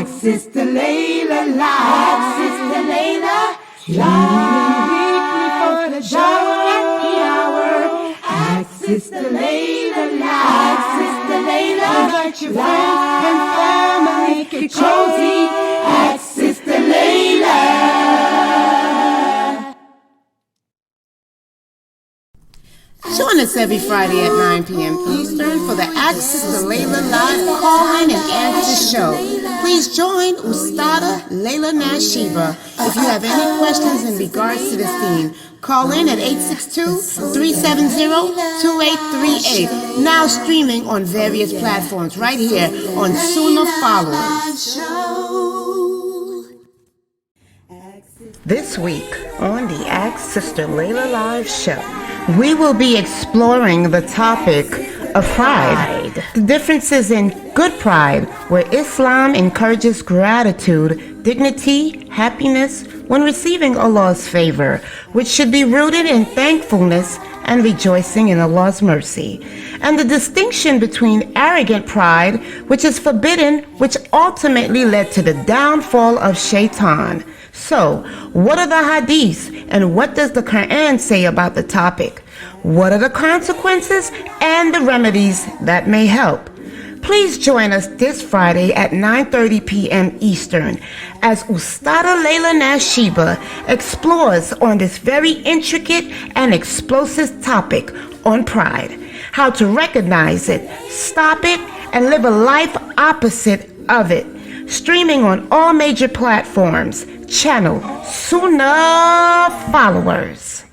Sister Laila live. Sister Laila live. Weekly for the show at the hour. Ask Sister Laila live. Sister Laila. Invite your friends and family. Make it cozy. Ask Sister Laila. Join us every Friday at 9 p.m. Eastern for the Ask Sister Laila live call-in and answer show. Please join Ustada Laila Nasheeba. If you have any questions in regards to this theme, call in at 862-370-2838. Now streaming on various platforms right here on Sunnahfollowers. This week on the Ask Sister Laila Live show, we will be exploring the topic of pride. The differences in good pride, where Islam encourages gratitude, dignity, happiness when receiving Allah's favor, which should be rooted in thankfulness and rejoicing in Allah's mercy. And the distinction between arrogant pride, which is forbidden, which ultimately led to the downfall of Shaitan. So, what are the hadiths and what does the Quran say about the topic? What are the consequences and the remedies that may help? Please join us this Friday at 9:30 p.m. Eastern as Ustada Laila Nasheeba explores on this very intricate and explosive topic on pride, how to recognize it, stop it, and live a life opposite of it. Streaming on all major platforms. Channel Sunnahfollowers.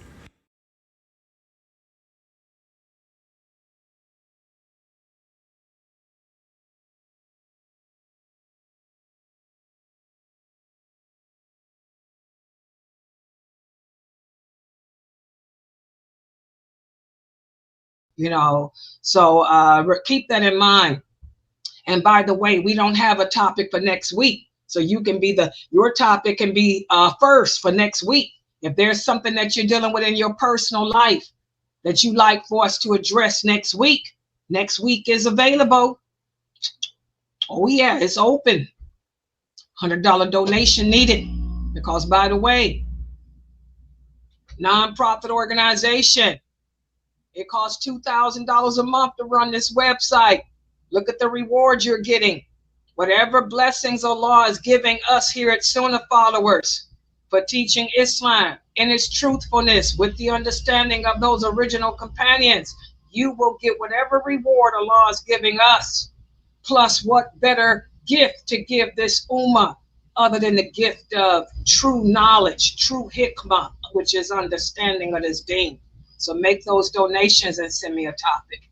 So keep that in mind. And by the way, we don't have a topic for next week. So you can be your topic can be first for next week. If there's something that you're dealing with in your personal life that you like for us to address next week is available. Oh yeah, it's open. $100 donation needed. Because by the way, nonprofit organization, it costs $2,000 a month to run this website. Look at the rewards you're getting. Whatever blessings Allah is giving us here at Sunnahfollowers for teaching Islam in its truthfulness with the understanding of those original companions, you will get whatever reward Allah is giving us. Plus, what better gift to give this ummah other than the gift of true knowledge, true hikmah, which is understanding of this deen. So make those donations and send me a topic.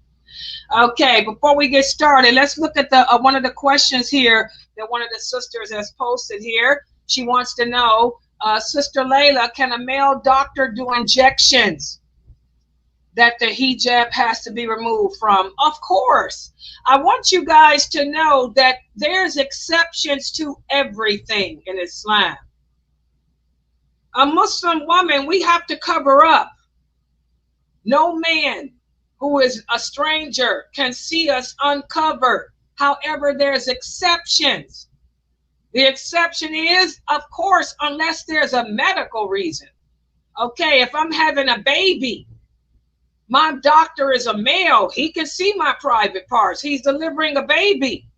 Okay, before we get started, let's look at the one of the questions here that one of the sisters has posted here. She wants to know, Sister Laila, can a male doctor do injections that the hijab has to be removed from? Of course. I want you guys to know that there's exceptions to everything in Islam. A Muslim woman, we have to cover up. No man who is a stranger can see us uncovered. However, there's exceptions. The exception is, of course, unless there's a medical reason. Okay, if I'm having a baby, my doctor is a male. He can see my private parts. He's delivering a baby.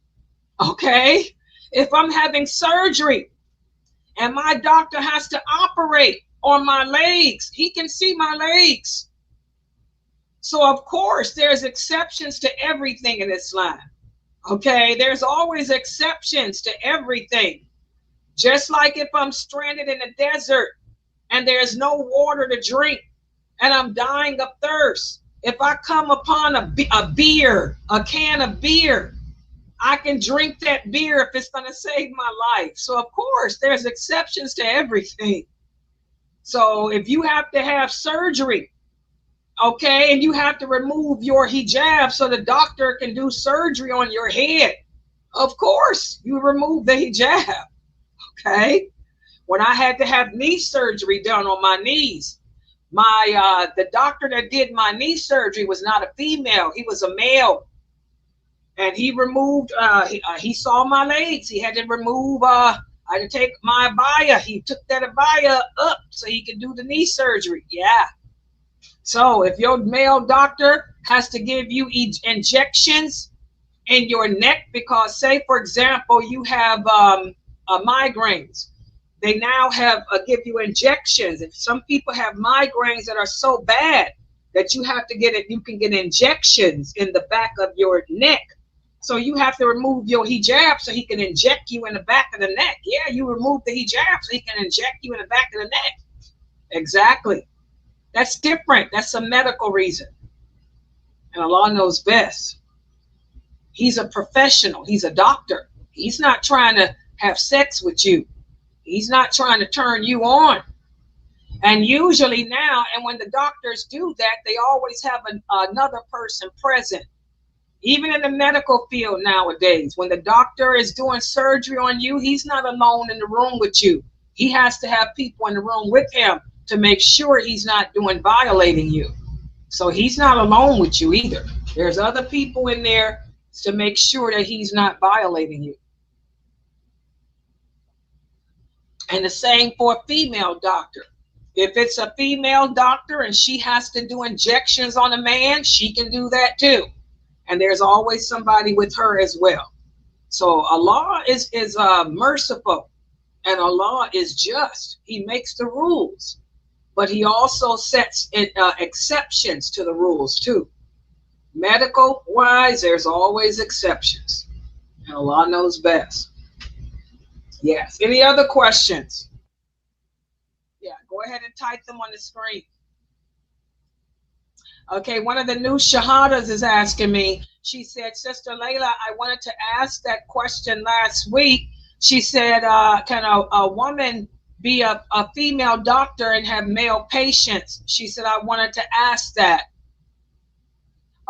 Okay, if I'm having surgery and my doctor has to operate on my legs, he can see my legs. So, of course, there's exceptions to everything in Islam. Okay, there's always exceptions to everything. Just like if I'm stranded in a desert and there's no water to drink and I'm dying of thirst, if I come upon a can of beer, I can drink that beer if it's going to save my life. So, of course, there's exceptions to everything. So if you have to have surgery, okay, and you have to remove your hijab so the doctor can do surgery on your head, of course, you remove the hijab, okay? When I had to have knee surgery done on my knees, the doctor that did my knee surgery was not a female, he was a male. And he removed, he saw my legs. He had to remove, I had to take my abaya. He took that abaya up so he could do the knee surgery. Yeah. So if your male doctor has to give you injections in your neck, because say, for example, you have migraines, they now have give you injections. If some people have migraines that are so bad that you have to get it, you can get injections in the back of your neck. So you have to remove your hijab so he can inject you in the back of the neck. Yeah, you remove the hijab so he can inject you in the back of the neck. Exactly. That's different. That's a medical reason. And Allah knows best. He's a professional. He's a doctor. He's not trying to have sex with you. He's not trying to turn you on. And usually now, and when the doctors do that, they always have another person present. Even in the medical field nowadays, when the doctor is doing surgery on you, he's not alone in the room with you. He has to have people in the room with him to make sure he's not violating you. So he's not alone with you either. There's other people in there to make sure that he's not violating you. And the same for a female doctor. If it's a female doctor and she has to do injections on a man, she can do that too. And there's always somebody with her as well. So Allah is merciful, and Allah is just. He makes the rules, but he also sets exceptions to the rules too. Medical wise, there's always exceptions, and Allah knows best. Yes. Any other questions? Yeah, go ahead and type them on the screen. Okay, one of the new shahadas is asking me. She said, Sister Laila, I wanted to ask that question last week. She said, can a woman be a female doctor and have male patients? She said, I wanted to ask that.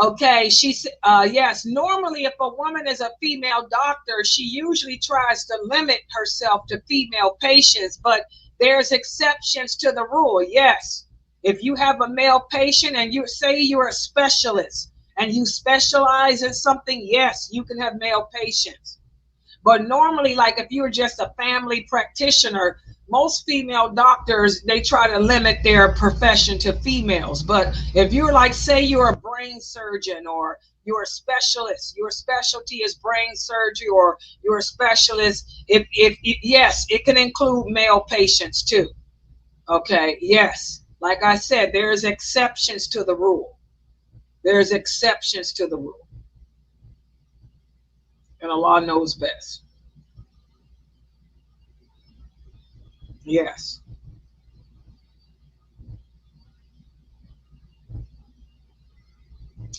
Okay, she said, yes, normally if a woman is a female doctor, she usually tries to limit herself to female patients, but there's exceptions to the rule, yes. If you have a male patient and you say you're a specialist and you specialize in something, yes, you can have male patients. But normally, like if you're just a family practitioner, most female doctors, they try to limit their profession to females. But if you're like, say you're a brain surgeon or you're a specialist, your specialty is brain surgery, or you're a specialist, yes, it can include male patients too. Okay, yes. Like I said, there's exceptions to the rule. There's exceptions to the rule. And Allah knows best. Yes.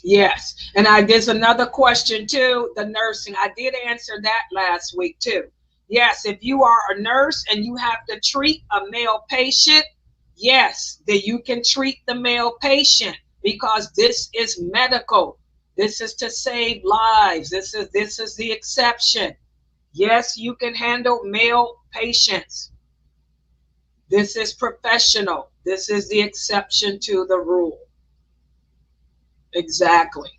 Yes. And there's another question too, the nursing. I did answer that last week too. Yes, if you are a nurse and you have to treat a male patient, yes, then you can treat the male patient, because this is medical. This is to save lives. This is the exception. Yes, you can handle male patients. This is professional. This is the exception to the rule. Exactly.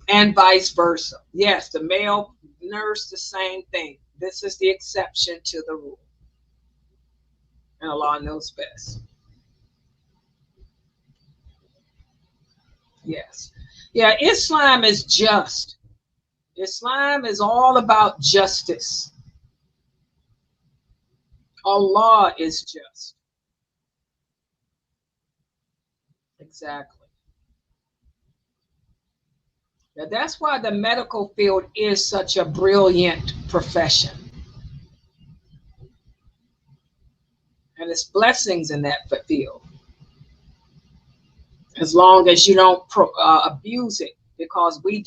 And vice versa. Yes, the male nurse, the same thing. This is the exception to the rule. And Allah knows best. Yes. Yeah, Islam is just. Islam is all about justice. Allah is just. Exactly. Now that's why the medical field is such a brilliant profession. And there's blessings in that field, as long as you don't abuse it, because we've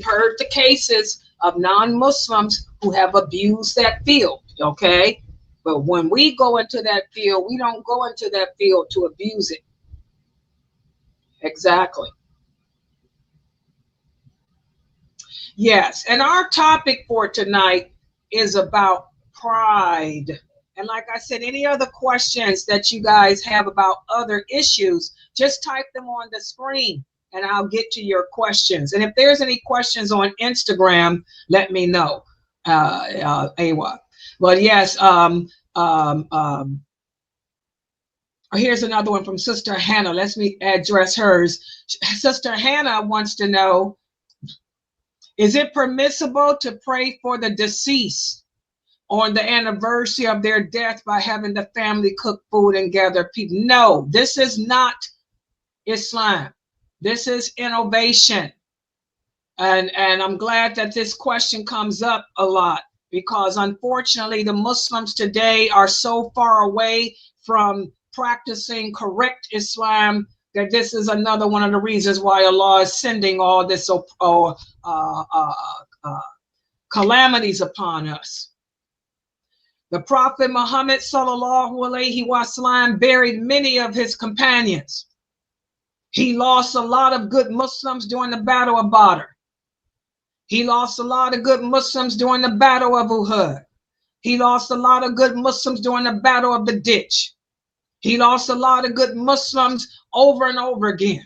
heard the cases of non-Muslims who have abused that field, okay? But when we go into that field, we don't go into that field to abuse it. Exactly. Yes, and our topic for tonight is about pride. And like I said, any other questions that you guys have about other issues, just type them on the screen and I'll get to your questions. And if there's any questions on Instagram, let me know. Awa. But yes, here's another one from Sister Hannah. Let me address hers. Sister Hannah wants to know, is it permissible to pray for the deceased on the anniversary of their death by having the family cook food and gather people? No, this is not Islam. This is innovation. And I'm glad that this question comes up a lot, because unfortunately the Muslims today are so far away from practicing correct Islam that this is another one of the reasons why Allah is sending all this calamities upon us. The Prophet Muhammad sallallahu alaihi wasallam buried many of his companions. He lost a lot of good Muslims during the Battle of Badr. He lost a lot of good Muslims during the Battle of Uhud. He lost a lot of good Muslims during the Battle of the Ditch. He lost a lot of good Muslims over and over again.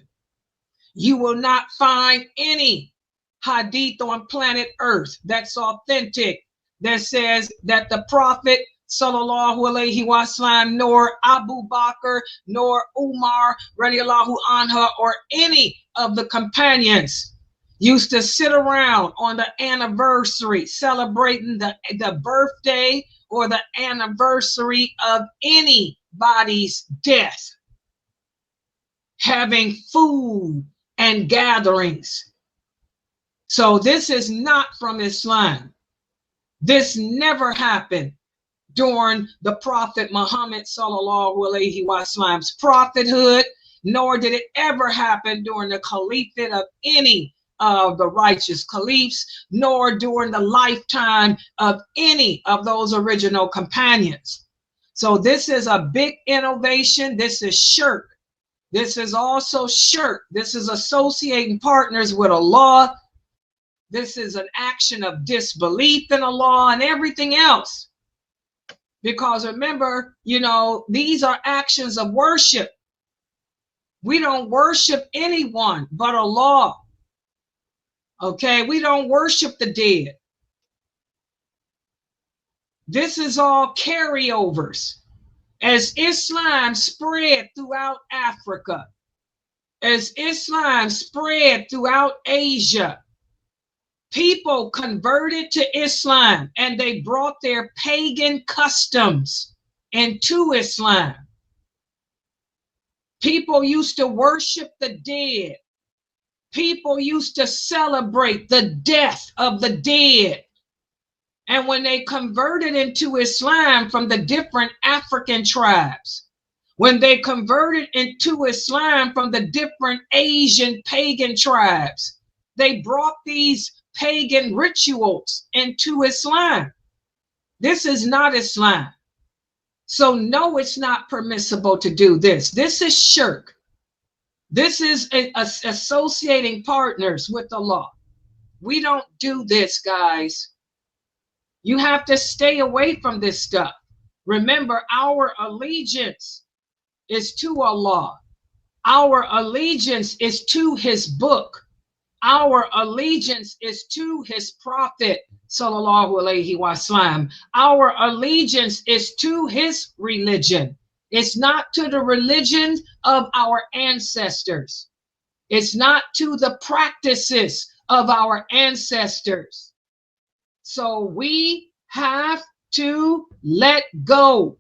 You will not find any hadith on planet Earth that's authentic that says that the Prophet sallallahu alaihi wasallam, nor Abu Bakr, nor Umar radiallahu anha, or any of the companions used to sit around on the anniversary celebrating the birthday or the anniversary of anybody's death, having food and gatherings. So this is not from Islam. This never happened during the Prophet Muhammad sallallahu alaihi wasallam's prophethood, nor did it ever happen during the caliphate of any of the righteous caliphs, nor during the lifetime of any of those original companions. So this is a big innovation. This is shirk. This is also shirk. This is associating partners with Allah. This is an action of disbelief in Allah and everything else. Because remember, you know, these are actions of worship. We don't worship anyone but Allah. Okay, we don't worship the dead. This is all carryovers. As Islam spread throughout Africa, as Islam spread throughout Asia, people converted to Islam and they brought their pagan customs into Islam. People used to worship the dead. People used to celebrate the death of the dead. And when they converted into Islam from the different African tribes, when they converted into Islam from the different Asian pagan tribes, they brought these pagan rituals into Islam. This is not Islam. So no, it's not permissible to do this. This is shirk. This is associating partners with Allah. We don't do this, guys. You have to stay away from this stuff. Remember, our allegiance is to Allah. Our allegiance is to his book. Our allegiance is to his prophet, sallallahu alaihi wasallam. Our allegiance is to his religion. It's not to the religion of our ancestors. It's not to the practices of our ancestors. So we have to let go.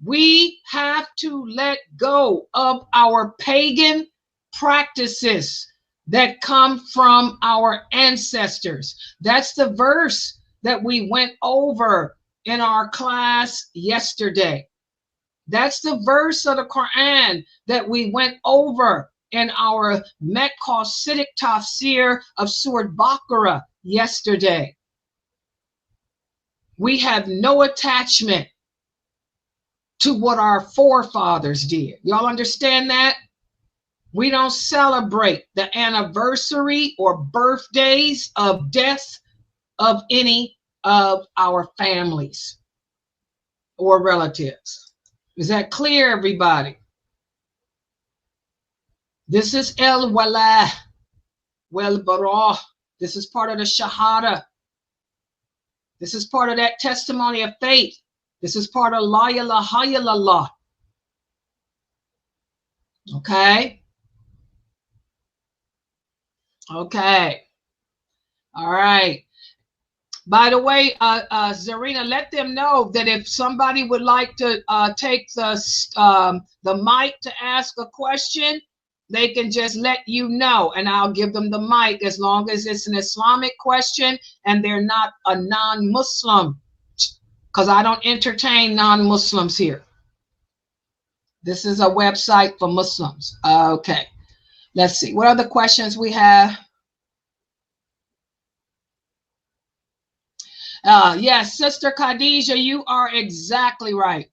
We have to let go of our pagan practices that come from our ancestors. That's the verse that we went over in our class yesterday. That's the verse of the Quran that we went over in our Metcalcitic Tafsir of Surah Baqarah yesterday. We have no attachment to what our forefathers did. Y'all understand that? We don't celebrate the anniversary or birthdays of death of any of our families or relatives. Is that clear, everybody? This is El Wala, Wel Barah. This is part of the Shahada. This is part of that testimony of faith. This is part of La ilaha illallah. Okay? Okay. All right. By the way, Zarina, let them know that if somebody would like to take the mic to ask a question, they can just let you know, and I'll give them the mic as long as it's an Islamic question and they're not a non-Muslim, because I don't entertain non-Muslims here. This is a website for Muslims. Okay. Let's see. What other questions we have? Yes, Sister Khadija, you are exactly right.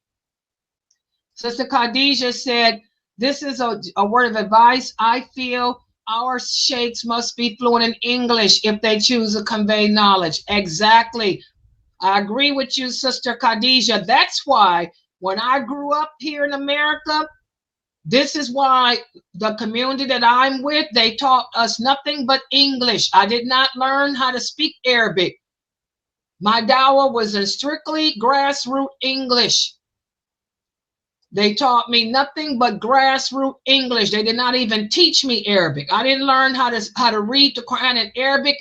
Sister Khadija said, this is a word of advice. I feel our sheikhs must be fluent in English if they choose to convey knowledge. Exactly. I agree with you, Sister Khadija. That's why when I grew up here in America, this is why the community that I'm with, they taught us nothing but English. I did not learn how to speak Arabic. My dawah was in strictly grassroots English. They taught me nothing but grassroots English. They did not even teach me Arabic. I didn't learn how to read the Quran in Arabic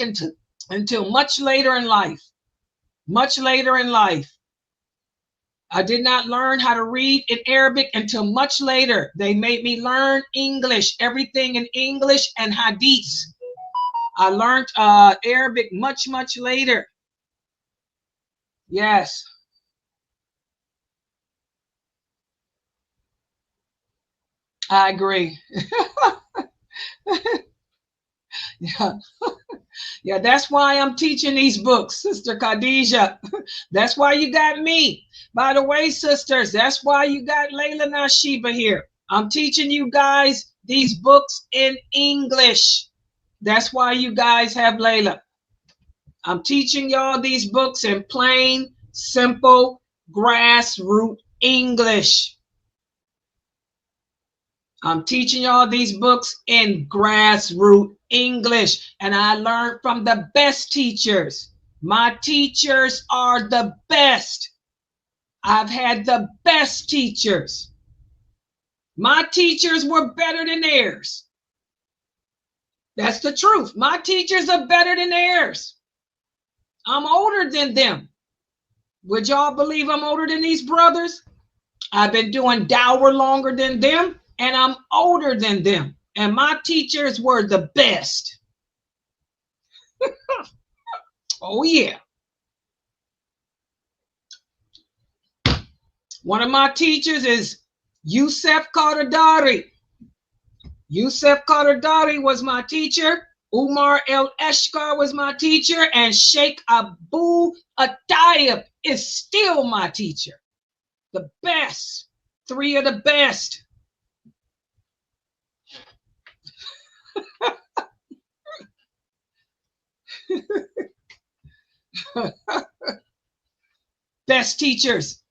until much later in life. Much later in life. I did not learn how to read in Arabic until much later. They made me learn English, everything in English and hadiths. I learned Arabic much, much later. Yes. I agree. Yeah. Yeah, that's why I'm teaching these books, Sister Khadija. That's why you got me. By the way, sisters, that's why you got Laila Nasheeba here. I'm teaching you guys these books in English. That's why you guys have Laila. I'm teaching y'all these books in plain, simple, grassroots English. I'm teaching y'all these books in grassroots English, and I learned from the best teachers. My teachers are the best. I've had the best teachers. My teachers were better than theirs. That's the truth. My teachers are better than theirs. I'm older than them. Would y'all believe I'm older than these brothers? I've been doing dawah longer than them, and I'm older than them. And my teachers were the best. Oh, yeah. One of my teachers is Yusuf Qardari. Yusuf Qardari was my teacher. Umar El Eshkar was my teacher. And Sheikh Abu Atayib is still my teacher. The best. Three of the best. Best teachers.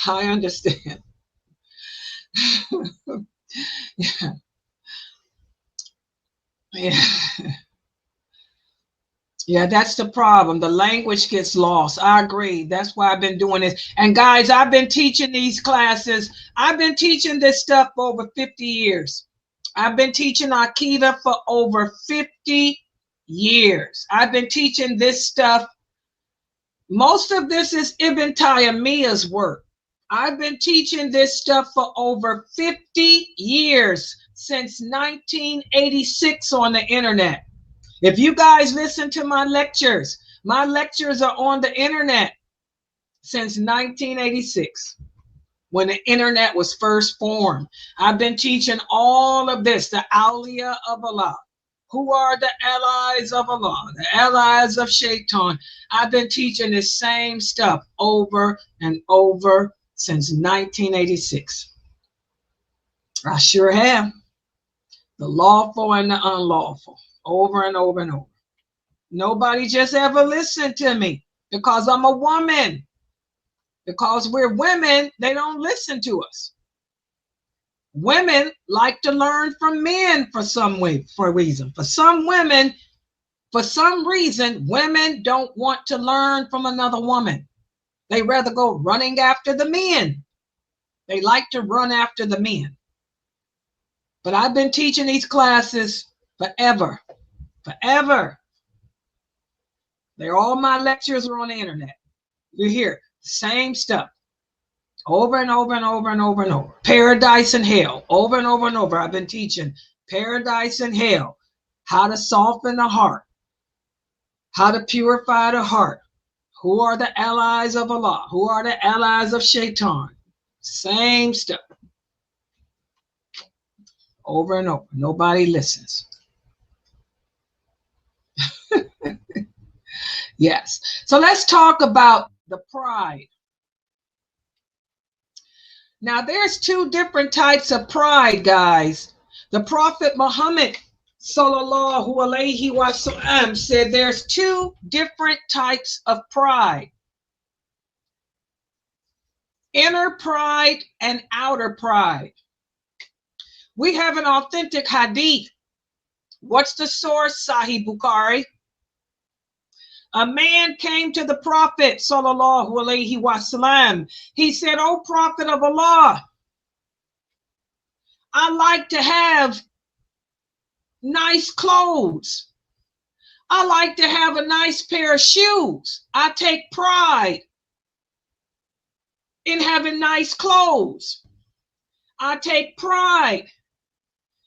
I understand. Yeah. Yeah. Yeah, that's the problem. The language gets lost. I agree. That's why I've been doing this. And guys, I've been teaching these classes. I've been teaching this stuff for over 50 years. I've been teaching Akida for over 50 years. I've been teaching this stuff. Most of this is Ibn Taymiyyah's work. I've been teaching this stuff for over 50 years, since 1986 on the internet. If you guys listen to my lectures are on the internet since 1986, when the internet was first formed. I've been teaching all of this, the awliya of Allah. Who are the allies of Allah, the allies of Shaitan? I've been teaching the same stuff over and over since 1986. I sure have. The lawful and the unlawful, over and over and over. Nobody just ever listened to me because I'm a woman. Because we're women, they don't listen to us. Women like to learn from men for some reason. For some women, for some reason, women don't want to learn from another woman. They rather go running after the men. They like to run after the men. But I've been teaching these classes forever. Forever. All my lectures are on the internet. You hear the same stuff over and over and over and over and over. Paradise and hell, over and over and over. I've been teaching paradise and hell, how to soften the heart, how to purify the heart. Who are the allies of Allah? Who are the allies of Shaitan? Same stuff. Over and over. Nobody listens. Yes. So let's talk about the pride. Now, there's two different types of pride, guys. The Prophet Muhammad sallallahu alaihi wasallam said there's two different types of pride. Inner pride and outer pride. We have an authentic hadith. What's the source? Sahih Bukhari. A man came to the Prophet sallallahu alaihi wasallam. He said, "O Prophet of Allah, I like to have nice clothes. I like to have a nice pair of shoes. I take pride in having nice clothes. I take pride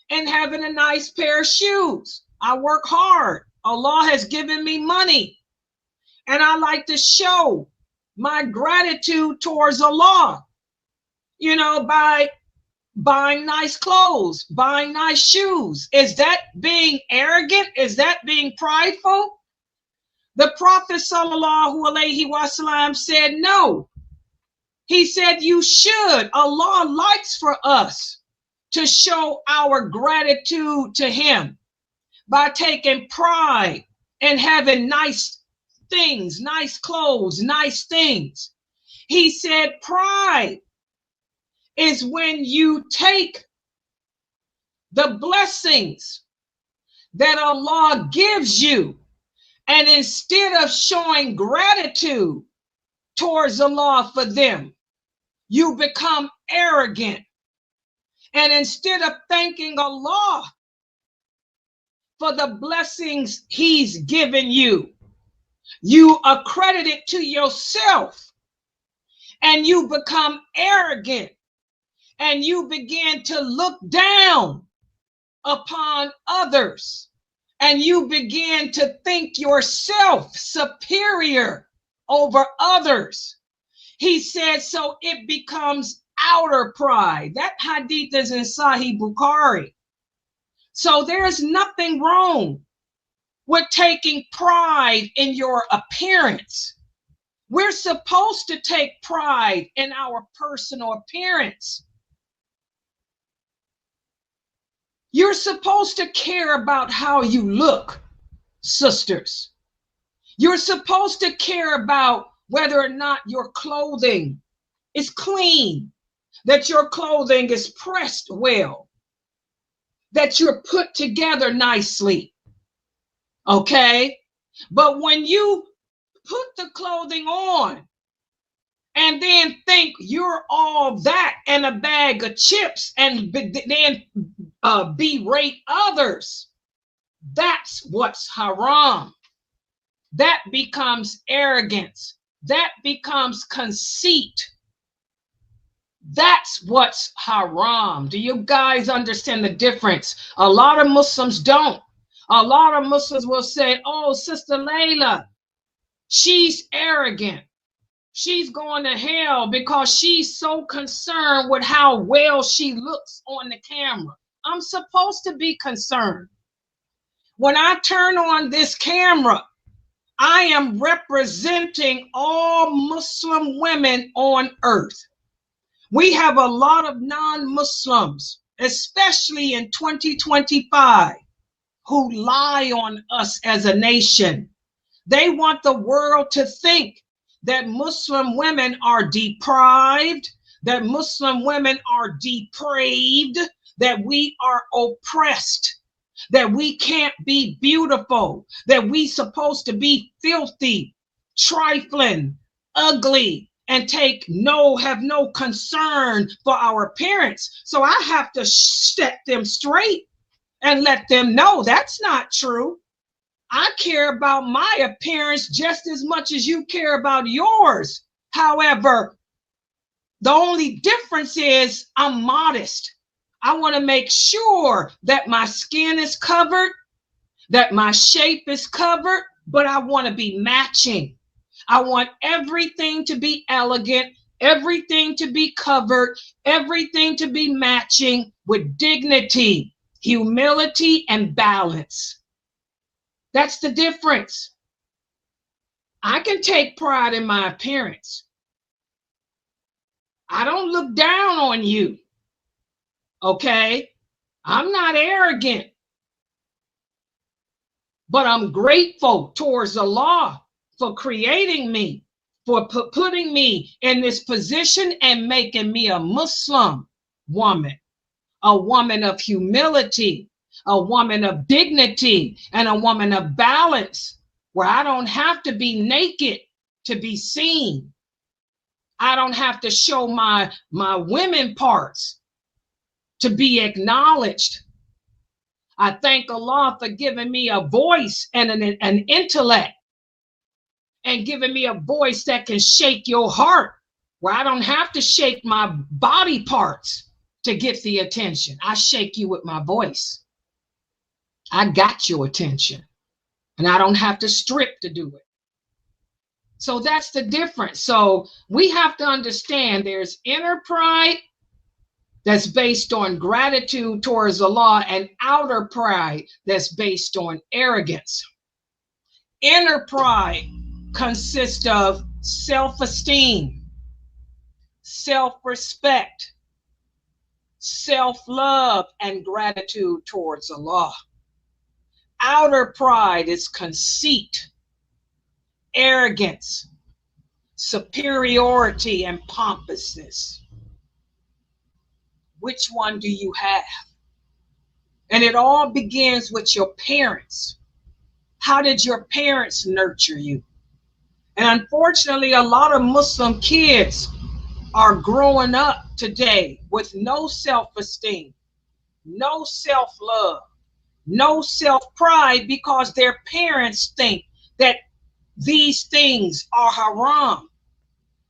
in having a nice pair of shoes. I work hard. Allah has given me money. And I like to show my gratitude towards Allah, by buying nice clothes, buying nice shoes. Is that being arrogant? Is that being prideful?" The Prophet sallallahu alaihi wasallam said no. He said you should. Allah likes for us to show our gratitude to him by taking pride in having nice things, nice clothes, nice things. He said pride is when you take the blessings that Allah gives you, and instead of showing gratitude towards Allah for them, you become arrogant. And instead of thanking Allah for the blessings he's given you, you accredit it to yourself, and you become arrogant, and you begin to look down upon others, and you begin to think yourself superior over others. He said, so it becomes outer pride. That hadith is in Sahih Bukhari. So there's nothing wrong with taking pride in your appearance. We're supposed to take pride in our personal appearance. You're supposed to care about how you look, sisters. You're supposed to care about whether or not your clothing is clean, that your clothing is pressed well, that you're put together nicely. Okay? But when you put the clothing on and then think you're all that and a bag of chips and then berate others, that's what's haram. That becomes arrogance. That becomes conceit. That's what's haram. Do you guys understand the difference? A lot of Muslims don't. A lot of Muslims will say, oh, Sister Laila, she's arrogant. She's going to hell because she's so concerned with how well she looks on the camera. I'm supposed to be concerned. When I turn on this camera, I am representing all Muslim women on earth. We have a lot of non-Muslims, especially in 2025, who lie on us as a nation. They want the world to think that Muslim women are deprived, that Muslim women are depraved, that we are oppressed, that we can't be beautiful, that we supposed to be filthy, trifling, ugly, and have no concern for our appearance. So I have to set them straight and let them know that's not true. I care about my appearance just as much as you care about yours. However, the only difference is I'm modest. I want to make sure that my skin is covered, that my shape is covered, but I want to be matching. I want everything to be elegant, everything to be covered, everything to be matching with dignity, humility, and balance. That's the difference. I can take pride in my appearance. I don't look down on you. Okay? I'm not arrogant. But I'm grateful towards Allah for creating me, for putting me in this position and making me a Muslim woman, a woman of humility, a woman of dignity, and a woman of balance, where I don't have to be naked to be seen. I don't have to show my women parts to be acknowledged. I thank Allah for giving me a voice and an intellect, and giving me a voice that can shake your heart, where I don't have to shake my body parts to get the attention. I shake you with my voice. I got your attention, and I don't have to strip to do it. So that's the difference. So we have to understand there's inner pride that's based on gratitude towards Allah, and outer pride that's based on arrogance. Inner pride consists of self-esteem, self-respect, self-love, and gratitude towards Allah. Outer pride is conceit, arrogance, superiority, and pompousness. Which one do you have? And it all begins with your parents. How did your parents nurture you? And unfortunately, a lot of Muslim kids are growing up today with no self-esteem, no self-love, no self-pride, because their parents think that these things are haram.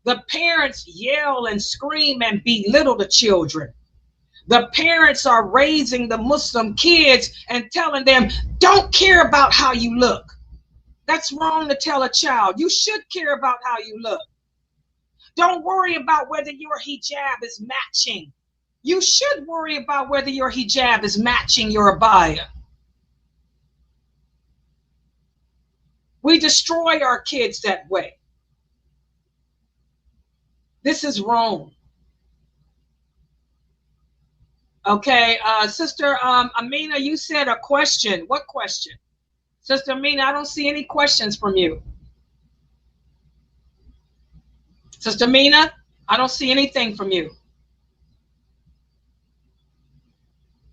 The parents yell and scream and belittle the children. The parents are raising the Muslim kids and telling them, don't care about how you look. That's wrong to tell a child. You should care about how you look. Don't worry about whether your hijab is matching. You should worry about whether your hijab is matching your abaya. We destroy our kids that way. This is wrong. Okay, Sister Amina, you said a question. What question? Sister Amina, I don't see any questions from you. Sister Amina, I don't see anything from you.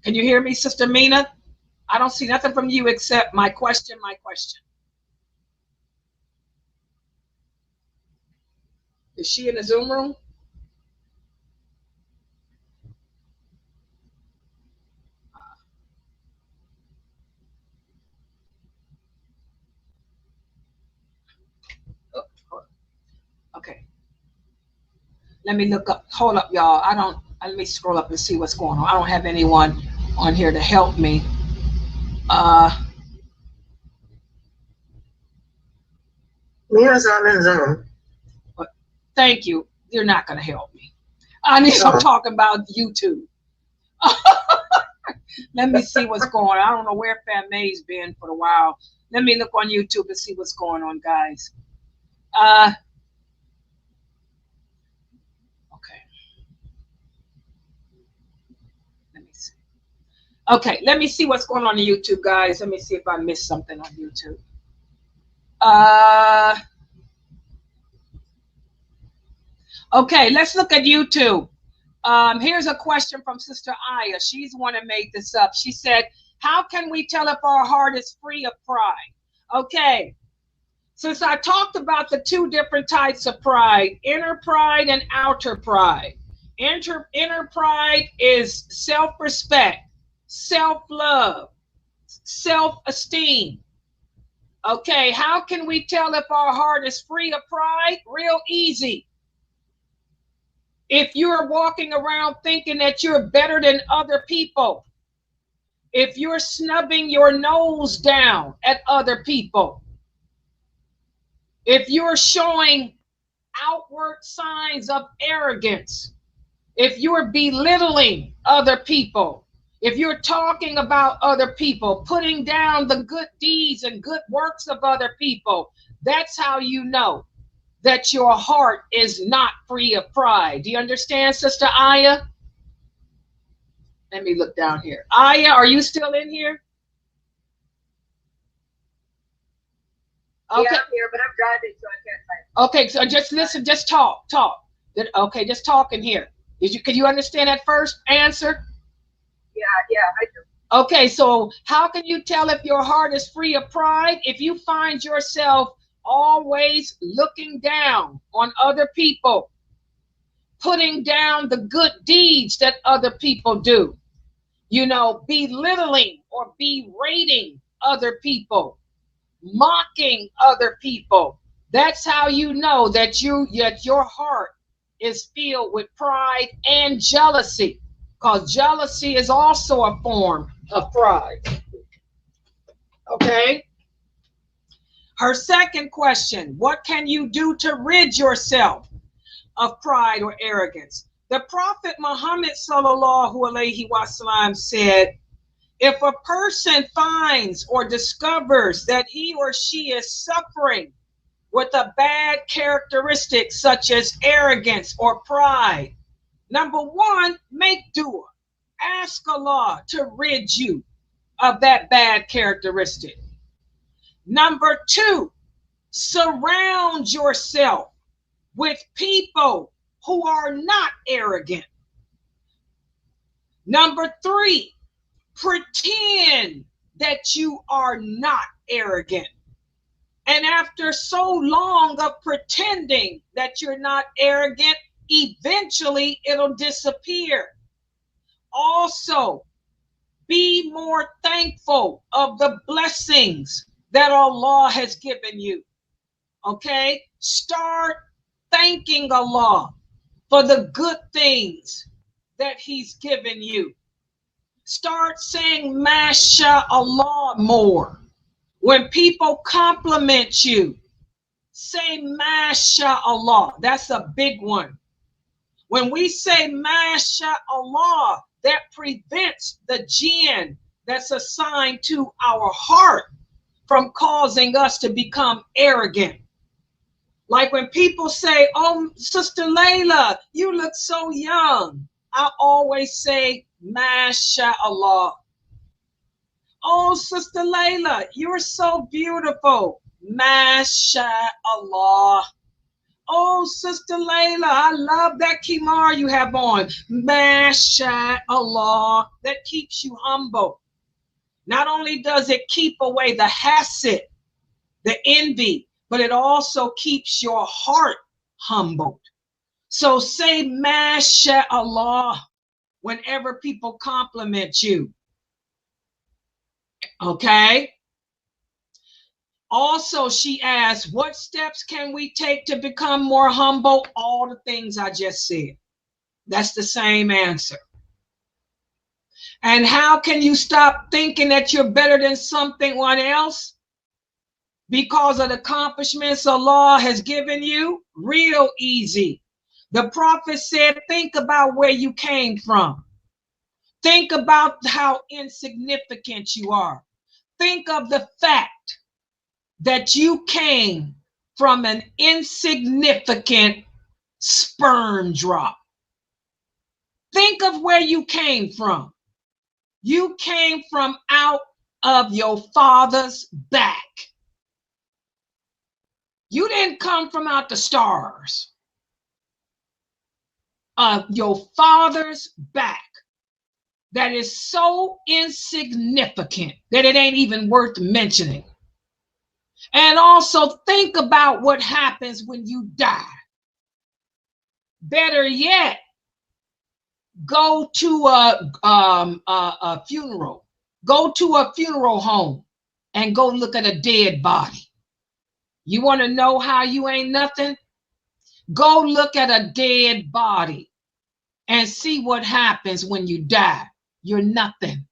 Can you hear me, Sister Amina? I don't see nothing from you except my question, my question. Is she in the Zoom room? Okay. Let me look up. Hold up, y'all. Let me scroll up and see what's going on. I don't have anyone on here to help me. Mina's not in Zoom. Thank you. You're not going to help me. I'm talking about YouTube. Let me see what's going on. I don't know where Fatma's been for a while. Let me look on YouTube and see what's going on, guys. Okay. Let me see. Okay, let me see what's going on YouTube, guys. Let me see if I missed something on YouTube. Okay, let's look at YouTube. Here's a question from Sister Aya. She's the one that made this up. She said, how can we tell if our heart is free of pride? Okay, since I talked about the two different types of pride, inner pride and outer pride. Inner pride is self-respect, self-love, self-esteem. Okay, how can we tell if our heart is free of pride? Real easy. If you're walking around thinking that you're better than other people, if you're snubbing your nose down at other people, if you're showing outward signs of arrogance, if you're belittling other people, if you're talking about other people, putting down the good deeds and good works of other people, that's how you know that your heart is not free of pride. Do you understand, Sister Aya? Let me look down here. Aya, are you still in here? Okay. Yeah, I'm here, but I'm driving, so I can't type. Okay, so just listen, just talk. Okay, just talk in here. Can you understand that first answer? Yeah, I do. Okay, so how can you tell if your heart is free of pride? If you find yourself always looking down on other people, putting down the good deeds that other people do, belittling or berating other people, mocking other people, that's how you know that your heart is filled with pride and jealousy, because jealousy is also a form of pride. Okay? Her second question, what can you do to rid yourself of pride or arrogance? The Prophet Muhammad sallallahu alaihi wasallam said, if a person finds or discovers that he or she is suffering with a bad characteristic such as arrogance or pride, number one, make dua. Ask Allah to rid you of that bad characteristic. Number two, surround yourself with people who are not arrogant. Number three, pretend that you are not arrogant. And after so long of pretending that you're not arrogant, eventually it'll disappear. Also, be more thankful of the blessings that Allah has given you. Okay? Start thanking Allah for the good things that He's given you. Start saying MashaAllah more. When people compliment you, say MashaAllah. That's a big one. When we say MashaAllah, that prevents the jinn that's assigned to our heart from causing us to become arrogant. Like when people say, oh, Sister Laila, you look so young. I always say, MashaAllah. Oh, Sister Laila, you're so beautiful. MashaAllah. Oh, Sister Laila, I love that kimar you have on. MashaAllah. That keeps you humble. Not only does it keep away the hasad, the envy, but it also keeps your heart humbled. So say MashaAllah whenever people compliment you. Okay? Also, she asked, what steps can we take to become more humble? All the things I just said. That's the same answer. And how can you stop thinking that you're better than someone else because of the accomplishments Allah has given you? Real easy. The Prophet said, think about where you came from. Think about how insignificant you are. Think of the fact that you came from an insignificant sperm drop. Think of where you came from. You came from out of your father's back. You didn't come from out the stars. Your father's back that is so insignificant that it ain't even worth mentioning. And also think about what happens when you die. Better yet, go to a funeral. Go to a funeral home and go look at a dead body. You want to know how you ain't nothing? Go look at a dead body and see what happens when you die. You're nothing.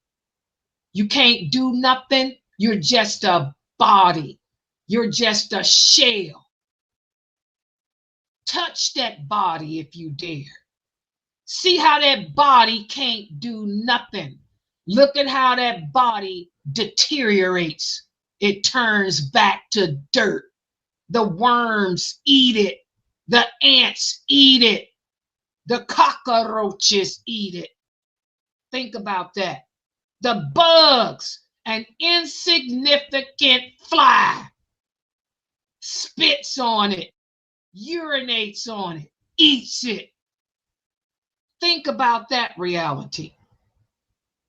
You can't do nothing. You're just a body. You're just a shell. Touch that body if you dare. See how that body can't do nothing. Look at how that body deteriorates. It turns back to dirt. The worms eat it. The ants eat it. The cockroaches eat it. Think about that. The bugs, an insignificant fly, spits on it, urinates on it, eats it. Think about that reality.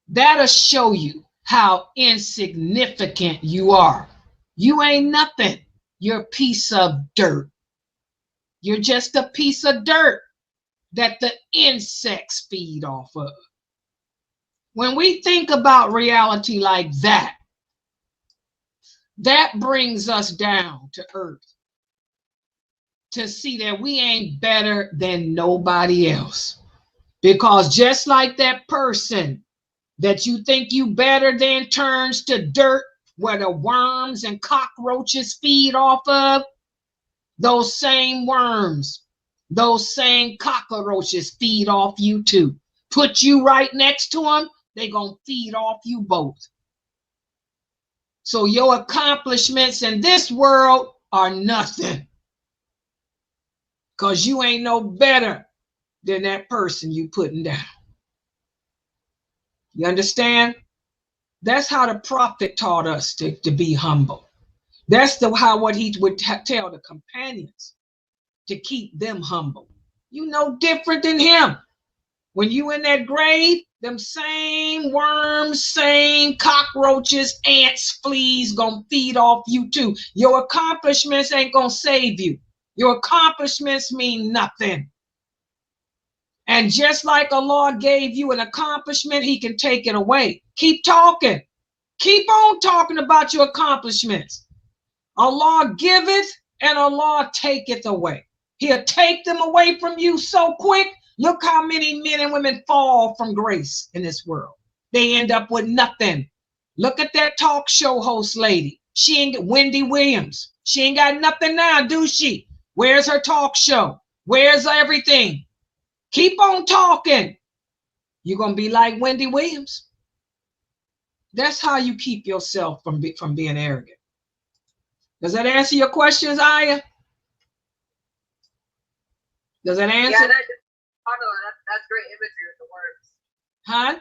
That'll show you how insignificant you are. You ain't nothing. You're a piece of dirt. You're just a piece of dirt that the insects feed off of. When we think about reality like that, that brings us down to earth to see that we ain't better than nobody else. Because just like that person that you think you better than turns to dirt where the worms and cockroaches feed off of, those same worms, those same cockroaches feed off you too. Put you right next to them, they're going to feed off you both. So your accomplishments in this world are nothing. Because you ain't no better than that person you putting down. You understand? That's how the prophet taught us to be humble. That's what he would tell the companions, to keep them humble. You no different than him. When you in that grave, them same worms, same cockroaches, ants, fleas gonna feed off you too. Your accomplishments ain't gonna save you. Your accomplishments mean nothing. And just like Allah gave you an accomplishment, he can take it away. Keep talking. Keep on talking about your accomplishments. Allah giveth and Allah taketh away. He'll take them away from you so quick. Look how many men and women fall from grace in this world. They end up with nothing. Look at that talk show host lady. She ain't Wendy Williams. She ain't got nothing now, do she? Where's her talk show? Where's everything? Keep on talking. You're going to be like Wendy Williams. That's how you keep yourself from being arrogant. Does that answer your questions, Aya? Does that answer? Yeah, that's great imagery with the words. Huh?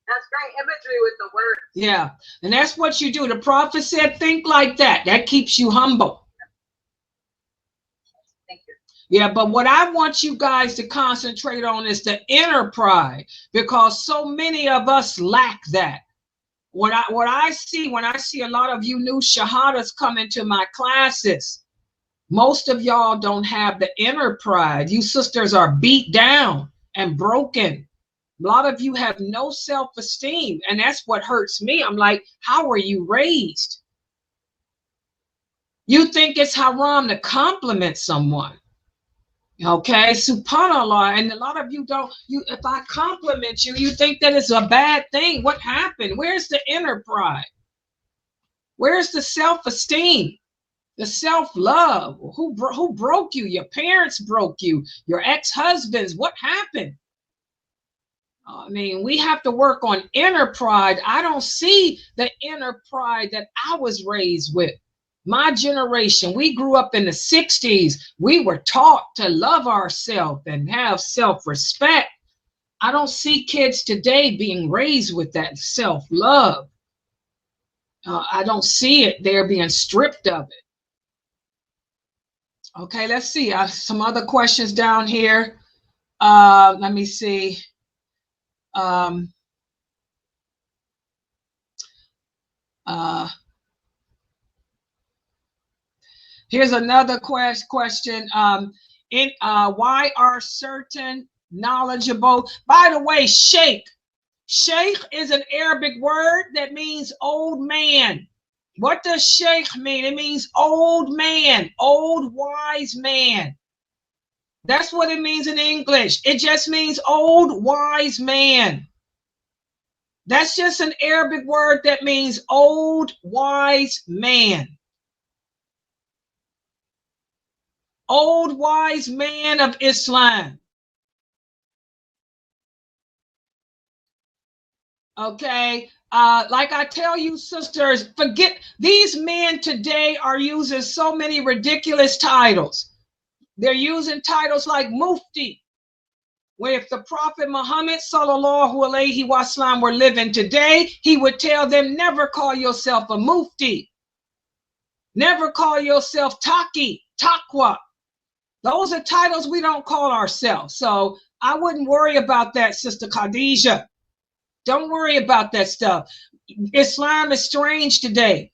That's great imagery with the words. Yeah, and that's what you do. The prophet said, think like that. That keeps you humble. Thank you. Yeah, but what I want you guys to concentrate on is the inner pride, because so many of us lack that. What I see when I see a lot of you new shahadas come into my classes, most of y'all don't have the inner pride. You sisters are beat down and broken. A lot of you have no self-esteem, and that's what hurts me. I'm like, how were you raised? You think it's haram to compliment someone. Okay, subhanallah, and a lot of you don't. If I compliment you, you think that it's a bad thing. What happened? Where's the inner pride? Where's the self-esteem? The self-love? Who broke you? Your parents broke you. Your ex-husbands. What happened? I mean, we have to work on inner pride. I don't see the inner pride that I was raised with. My generation, we grew up in the 60s. We were taught to love ourselves and have self-respect. I don't see kids today being raised with that self-love. I don't see it. They're being stripped of it. Okay, let's see. Some other questions down here. Let me see. Here's another question. Why are certain knowledgeable? By the way, sheikh. Sheikh is an Arabic word that means old man. What does sheikh mean? It means old man, old wise man. That's what it means in English. It just means old wise man. That's just an Arabic word that means old wise man. Old wise man of Islam. Okay. Like I tell you, sisters, forget these men today are using so many ridiculous titles. They're using titles like Mufti, where if the Prophet Muhammad sallallahu alaihi wasallam were living today, he would tell them, never call yourself a Mufti. Never call yourself Taki, Taqwa. Those are titles we don't call ourselves. So I wouldn't worry about that, Sister Khadijah. Don't worry about that stuff. Islam is strange today.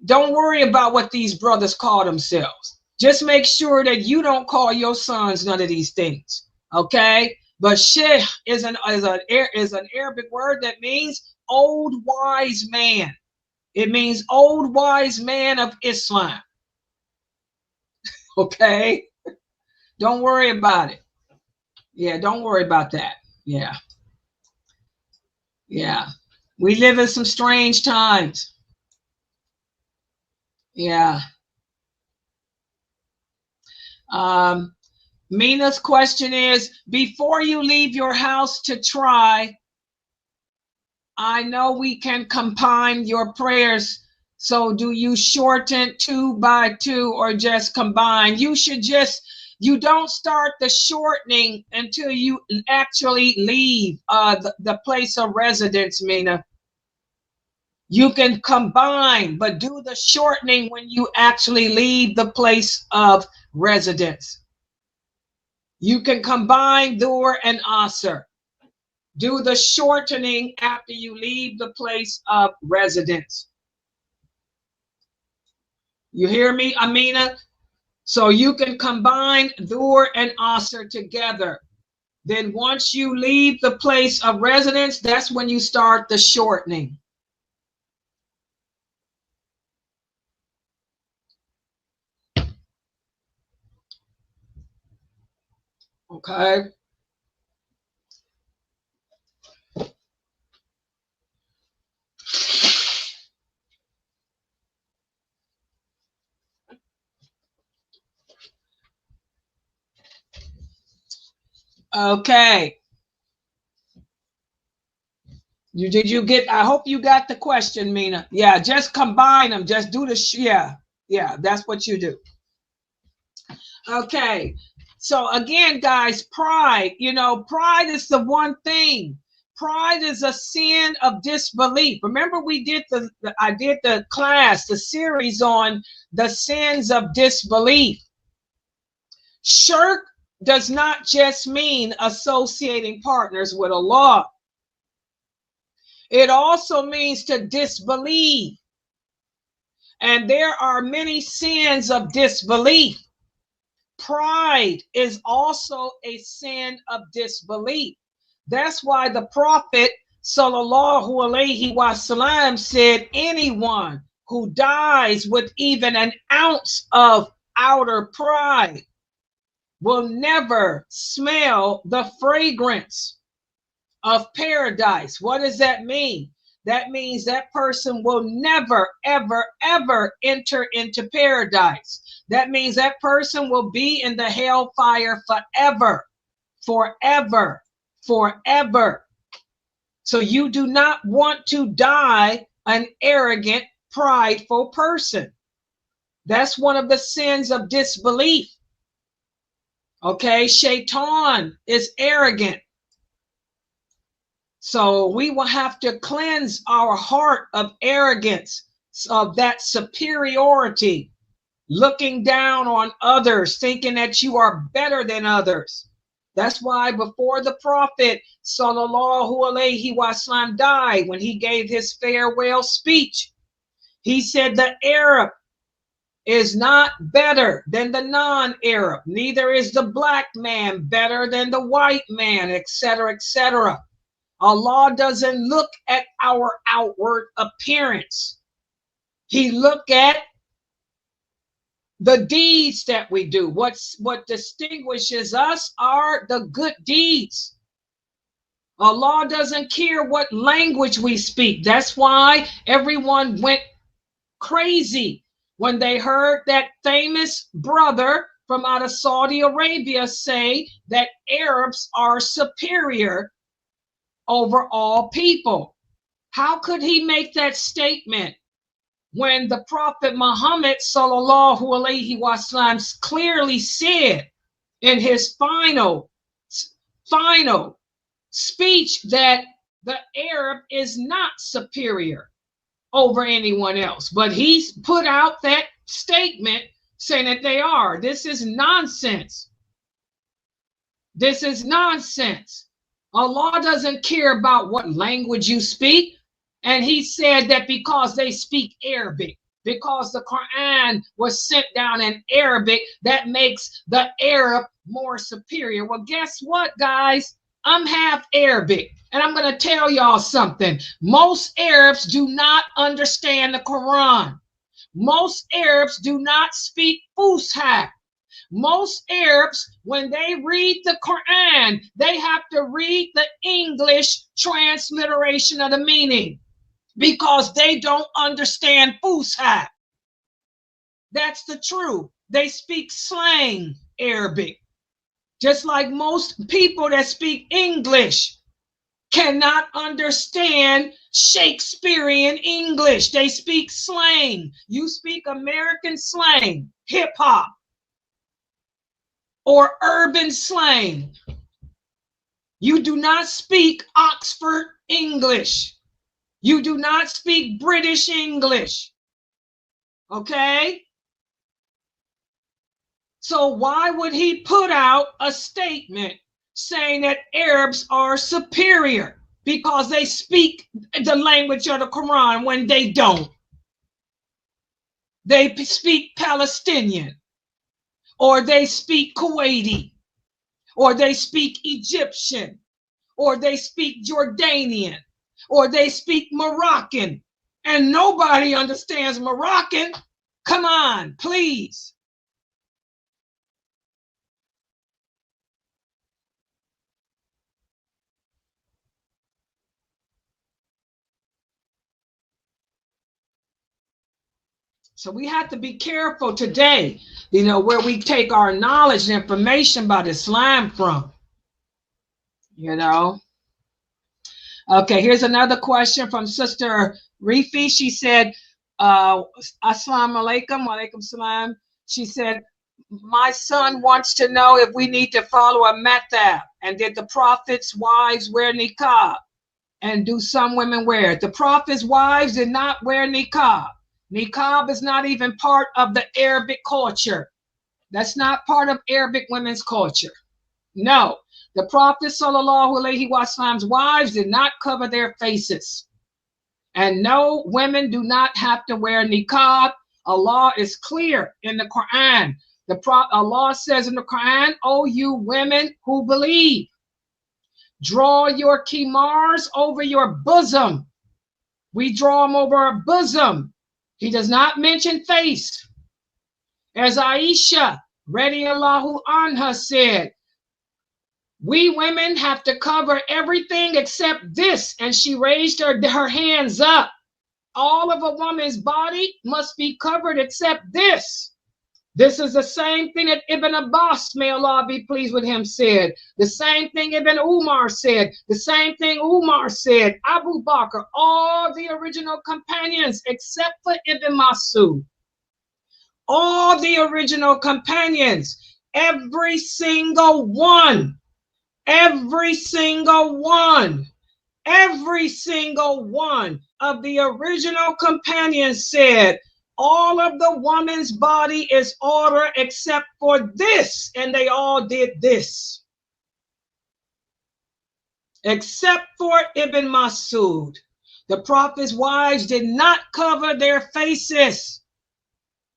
Don't worry about what these brothers call themselves. Just make sure that you don't call your sons none of these things. Okay? But sheikh is an Arabic word that means old wise man. It means old wise man of Islam. Okay? Don't worry about it. Yeah, don't worry about that. Yeah. Yeah. We live in some strange times. Yeah. Mina's question is, before you leave your house to try, I know we can combine your prayers. So do you shorten 2 by 2 or just combine? You don't start the shortening until you actually leave the place of residence, Mina. You can combine, but do the shortening when you actually leave the place of residence. You can combine Dur and Asr. Do the shortening after you leave the place of residence. You hear me, Amina? So you can combine Dur and Asr together. Then once you leave the place of residence, that's when you start the shortening. Okay. Okay. Did you get, I hope you got the question, Mina. Yeah, just combine them. Just do the, yeah, that's what you do. Okay. So again, guys, pride, pride is the one thing. Pride is a sin of disbelief. Remember, we did I did the class, the series on the sins of disbelief. Shirk does not just mean associating partners with Allah. It also means to disbelieve. And there are many sins of disbelief. Pride is also a sin of disbelief. That's why the Prophet sallallahu alaihi wasallam said, anyone who dies with even an ounce of outer pride will never smell the fragrance of paradise. What does that mean? That means that person will never, ever, ever enter into paradise. That means that person will be in the hellfire forever, forever, forever. So you do not want to die an arrogant, prideful person. That's one of the sins of disbelief. Okay, Shaitan is arrogant. So we will have to cleanse our heart of arrogance, of that superiority. looking down on others, thinking that you are better than others. That's why before the Prophet sallallahu alaihi wasallam died, when he gave his farewell speech, he said the Arab is not better than the non-Arab, neither is the black man better than the white man, etc., etc. Allah doesn't look at our outward appearance. He look at the deeds that we do. What distinguishes us are the good deeds. Allah doesn't care what language we speak. That's why everyone went crazy when they heard that famous brother from out of Saudi Arabia say that Arabs are superior over all people. How could he make that statement when the Prophet Muhammad sallallahu alaihi wasallam clearly said in his final speech that the Arab is not superior over anyone else? But he's put out that statement saying that they are. This is nonsense. This is nonsense. Allah doesn't care about what language you speak. And he said that because they speak Arabic, because the Quran was sent down in Arabic, that makes the Arab more superior. Well, guess what, guys? I'm half Arabic, and I'm going to tell y'all something. Most Arabs do not understand the Quran. Most Arabs do not speak Fusha. Most Arabs, when they read the Quran, they have to read the English transliteration of the meaning, because they don't understand Fusha. That's the truth. They speak slang Arabic. Just like most people that speak English cannot understand Shakespearean English. They speak slang. You speak American slang, hip hop, or urban slang. You do not speak Oxford English. You do not speak British English. Okay? So why would he put out a statement saying that Arabs are superior because they speak the language of the Quran when they don't? They speak Palestinian, or they speak Kuwaiti, or they speak Egyptian, or they speak Jordanian, or they speak Moroccan, and nobody understands Moroccan. Come on, please. So we have to be careful today, where we take our knowledge and information about Islam from, Okay, here's another question from Sister Rifi. She said, Assalamu alaikum, wa alaikum salam. She said, my son wants to know if we need to follow a madhab, and did the Prophet's wives wear niqab, and do some women wear it? The Prophet's wives did not wear niqab. Niqab is not even part of the Arabic culture. That's not part of Arabic women's culture. No, the Prophet sallallahu alaihi wasallam's wives did not cover their faces. And no, women do not have to wear niqab. Allah is clear in the Quran. Allah says in the Quran, "O you women who believe, draw your kimars over your bosom." We draw them over our bosom. He does not mention face. As Aisha radiyallahu anha said, we women have to cover everything except this. And she raised her hands up. All of a woman's body must be covered except this. This is the same thing that Ibn Abbas, may Allah be pleased with him, said. The same thing Ibn Umar said. The same thing Umar said. Abu Bakr, all the original companions except for Ibn Masud. All the original companions, every single one of the original companions said, all of the woman's body is order except for this. And they all did this. Except for Ibn Masud. The prophet's wives did not cover their faces.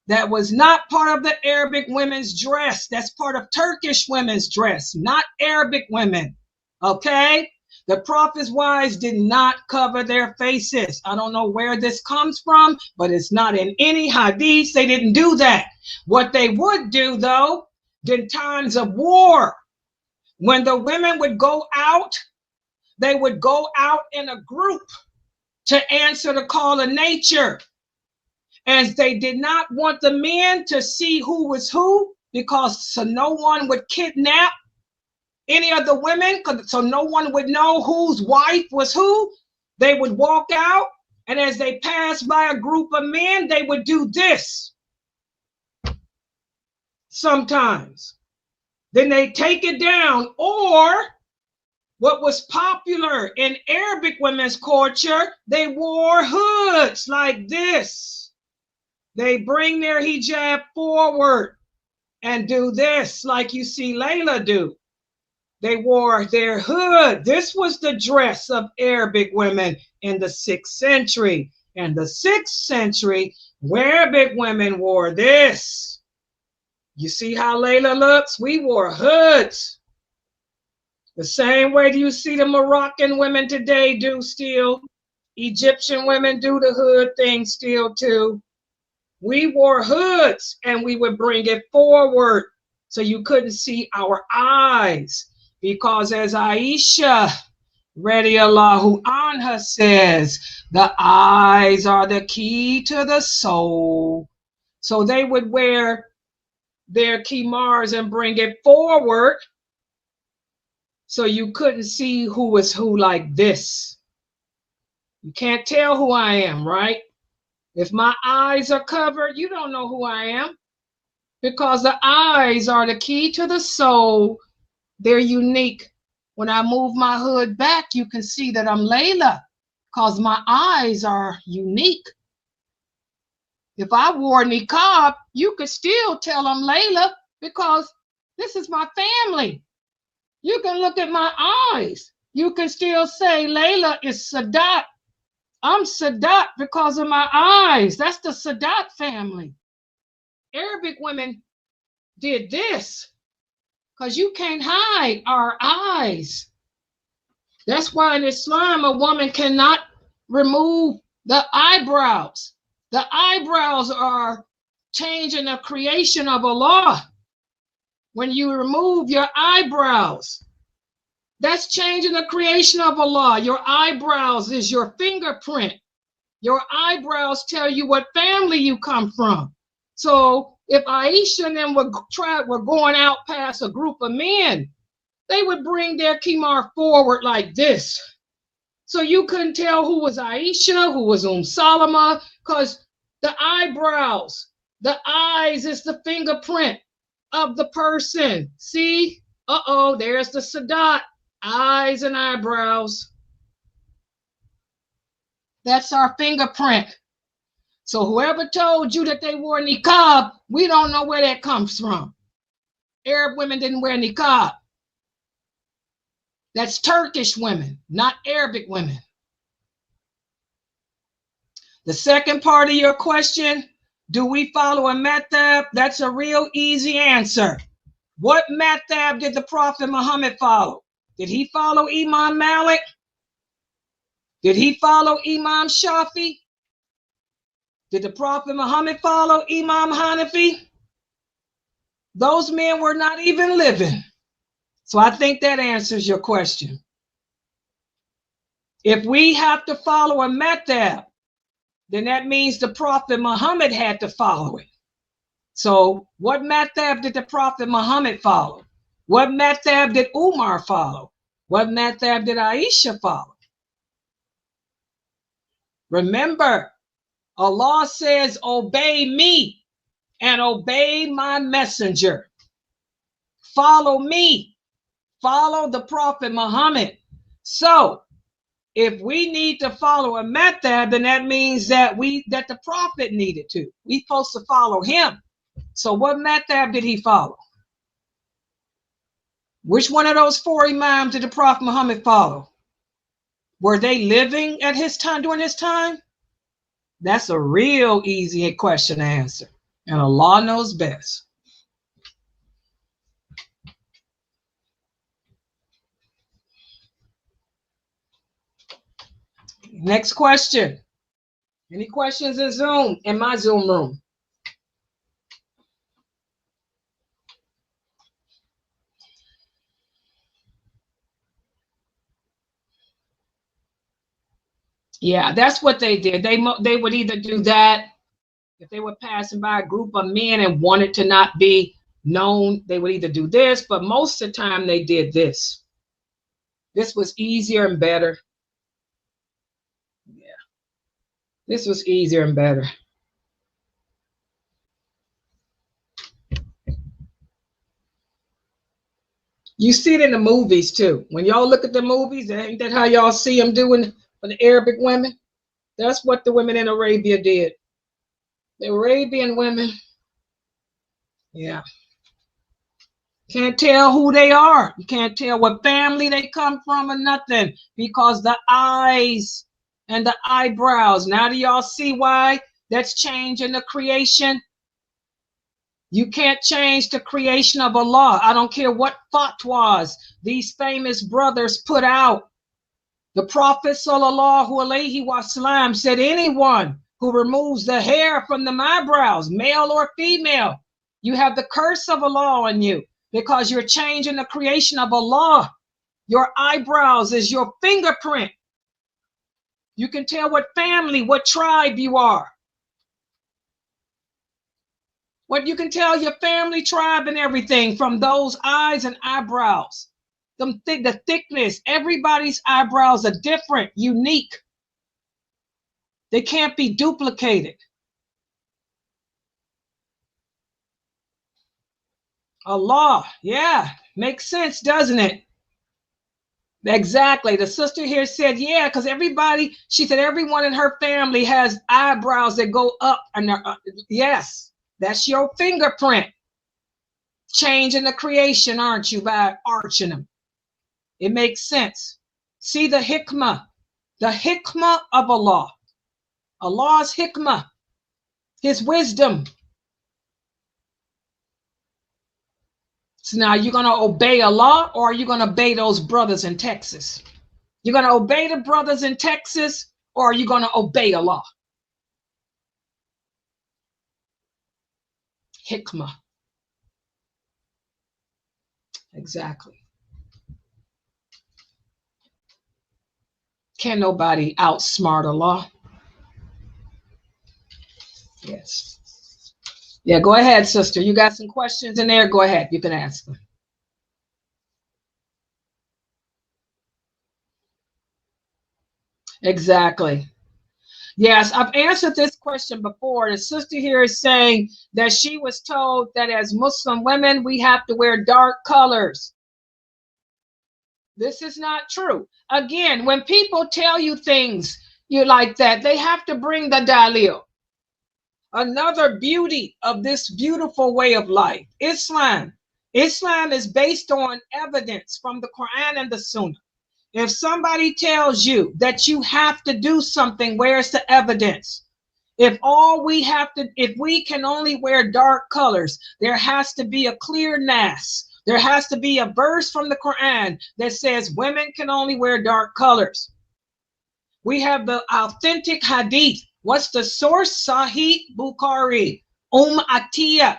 That was not part of the Arabic women's dress. That's part of Turkish women's dress, not Arabic women. Okay? The prophet's wives did not cover their faces. I don't know where this comes from, but it's not in any hadith. They didn't do that. What they would do, though, in times of war, when the women would go out, they would go out in a group to answer the call of nature. And they did not want the men to see who was who, because so no one would kidnap any of the women, so no one would know whose wife was who. They would walk out, and as they passed by a group of men, they would do this. Sometimes. Then they take it down. Or what was popular in Arabic women's culture, they wore hoods like this. They bring their hijab forward and do this like you see Laila do. They wore their hood. This was the dress of Arabic women in the 6th century. In the 6th century, Arabic women wore this. You see how Laila looks? We wore hoods. The same way you see the Moroccan women today do still. Egyptian women do the hood thing still too. We wore hoods and we would bring it forward so you couldn't see our eyes. Because as Aisha radiallahu anha says, the eyes are the key to the soul. So they would wear their kimars and bring it forward so you couldn't see who was who like this. You can't tell who I am, right? If my eyes are covered, you don't know who I am, because the eyes are the key to the soul. They're unique. When I move my hood back, you can see that I'm Laila, because my eyes are unique. If I wore niqab, you could still tell I'm Laila, because this is my family. You can look at my eyes. You can still say Laila is Sadat. I'm Sadat because of my eyes. That's the Sadat family. Arabic women did this because you can't hide our eyes. That's why in Islam, a woman cannot remove the eyebrows. The eyebrows are changing the creation of Allah. When you remove your eyebrows, that's changing the creation of Allah. Your eyebrows is your fingerprint. Your eyebrows tell you what family you come from. So if Aisha and them were going out past a group of men, they would bring their kimar forward like this. So you couldn't tell who was Aisha, who was Salama, because the eyebrows, the eyes is the fingerprint of the person. See? There's the Sadat. Eyes and eyebrows. That's our fingerprint. So whoever told you that they wore niqab, we don't know where that comes from. Arab women didn't wear niqab. That's Turkish women, not Arabic women. The second part of your question, do we follow a madhab? That's a real easy answer. What madhab did the Prophet Muhammad follow? Did he follow Imam Malik? Did he follow Imam Shafi? Did the Prophet Muhammad follow Imam Hanafi? Those men were not even living. So I think that answers your question. If we have to follow a madhab, then that means the Prophet Muhammad had to follow it. So what madhab did the Prophet Muhammad follow? What madhab did Umar follow? What madhab did Aisha follow? Remember, Allah says, obey me and obey my messenger. Follow me. Follow the Prophet Muhammad. So if we need to follow a method, then that means that the prophet needed to. We supposed to follow him. So what method did he follow? Which one of those 4 imams did the Prophet Muhammad follow? Were they living at his time, during his time? That's a real easy question to answer. And Allah knows best. Next question. Any questions in Zoom, in my Zoom room? Yeah, that's what they did. They would either do that if they were passing by a group of men and wanted to not be known. They would either do this, but most of the time they did this. This was easier and better. Yeah, this was easier and better. You see it in the movies too. When y'all look at the movies, ain't that how y'all see them doing for the Arabic women? That's what the women in Arabia did. The Arabian women, yeah. Can't tell who they are. You can't tell what family they come from or nothing, because the eyes and the eyebrows. Now do y'all see why that's changing the creation? You can't change the creation of Allah. I don't care what fatwas these famous brothers put out. The Prophet sallallahu alaihi wasallam said anyone who removes the hair from the eyebrows, male or female, you have the curse of Allah on you, because you're changing the creation of Allah. Your eyebrows is your fingerprint. You can tell what family, what tribe you are. What you can tell your family, tribe, and everything from those eyes and eyebrows. The thickness, everybody's eyebrows are different, unique. They can't be duplicated. Allah, yeah, makes sense, doesn't it? Exactly. The sister here said, yeah, because everybody, she said, everyone in her family has eyebrows that go up. And yes, that's your fingerprint. Changing the creation, aren't you, by arching them? It makes sense. See the hikmah of Allah. Allah's hikmah, his wisdom. So now you're going to obey Allah, or are you going to obey those brothers in Texas? You're going to obey the brothers in Texas, or are you going to obey Allah? Hikmah. Exactly. Can't nobody outsmart Allah. Yes. Yeah, go ahead, sister. You got some questions in there? Go ahead. You can ask them. Exactly. Yes, I've answered this question before. The sister here is saying that she was told that as Muslim women, we have to wear dark colors. This is not true. Again, when people tell you things you like that, they have to bring the dalil. Another beauty of this beautiful way of life, Islam. Islam is based on evidence from the Quran and the Sunnah. If somebody tells you that you have to do something, where's the evidence? If we can only wear dark colors, there has to be a clear nas. There has to be a verse from the Quran that says women can only wear dark colors. We have the authentic hadith. What's the source? Sahih Bukhari. Atiyah,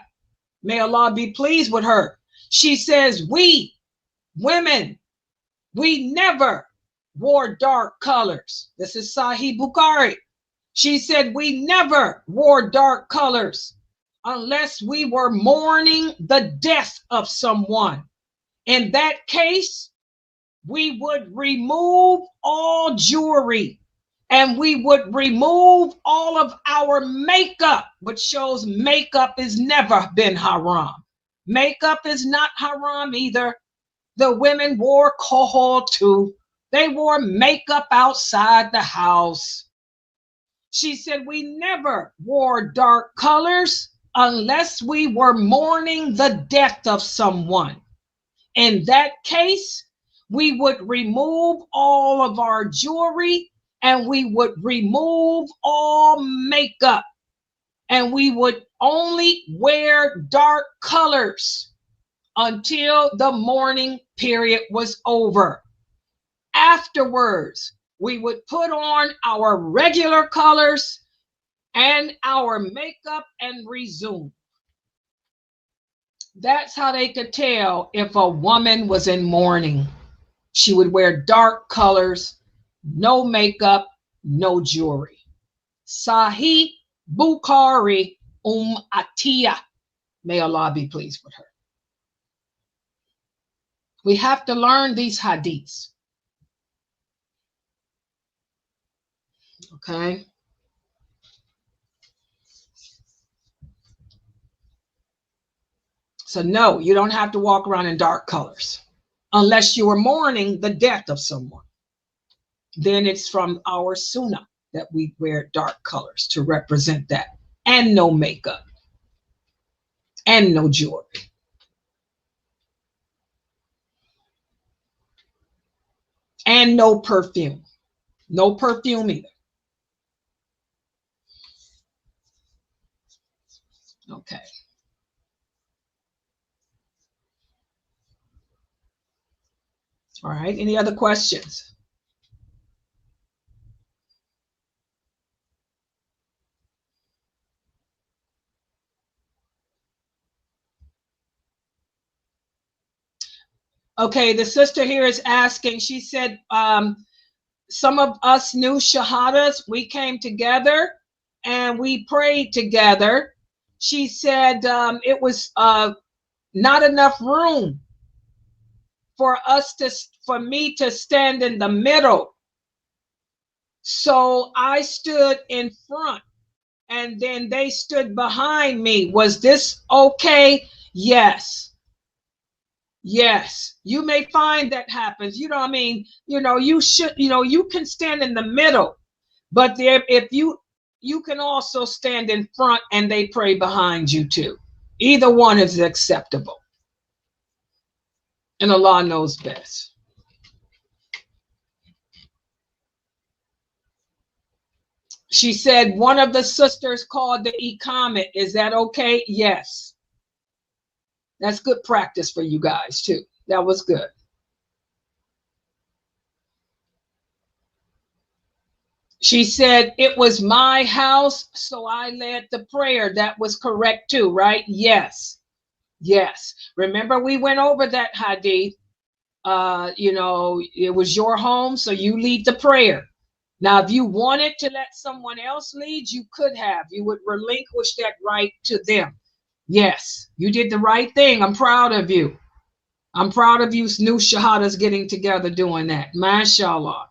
may Allah be pleased with her. She says, we, women, we never wore dark colors. This is Sahih Bukhari. She said, we never wore dark colors unless we were mourning the death of someone. In that case, we would remove all jewelry, and we would remove all of our makeup, which shows makeup has never been haram. Makeup is not haram either. The women wore kohol too. They wore makeup outside the house. She said we never wore dark colors unless we were mourning the death of someone. In that case, we would remove all of our jewelry and we would remove all makeup and we would only wear dark colors until the mourning period was over. Afterwards, we would put on our regular colors and our makeup and resume. That's how they could tell if a woman was in mourning. She would wear dark colors, no makeup, no jewelry. Sahih Bukhari Atiyah. May Allah be pleased with her. We have to learn these hadiths. Okay. So no, you don't have to walk around in dark colors unless you are mourning the death of someone. Then it's from our sunnah that we wear dark colors to represent that, and no makeup and no jewelry. And no perfume. No perfume either. Okay. All right. Any other questions? Okay, the sister here is asking, she said, some of us new shahadas, we came together and we prayed together. She said it was not enough room for me to stand in the middle. So I stood in front and then they stood behind me. Was this okay? Yes. Yes, you may find that happens. You know what I mean? You know, you should, you know, you can stand in the middle, but there, if you can also stand in front and they pray behind you too. Either one is acceptable. And Allah knows best. She said one of the sisters called the iqamat. Is that okay? Yes. That's good practice for you guys too. That was good. She said it was my house, so I led the prayer. That was correct too, right? Yes. Yes. Remember we went over that hadith. You know, it was your home, so you lead the prayer. Now, if you wanted to let someone else lead, you could have. You would relinquish that right to them. Yes, you did the right thing. I'm proud of you. I'm proud of you new shahadas getting together doing that. MashaAllah.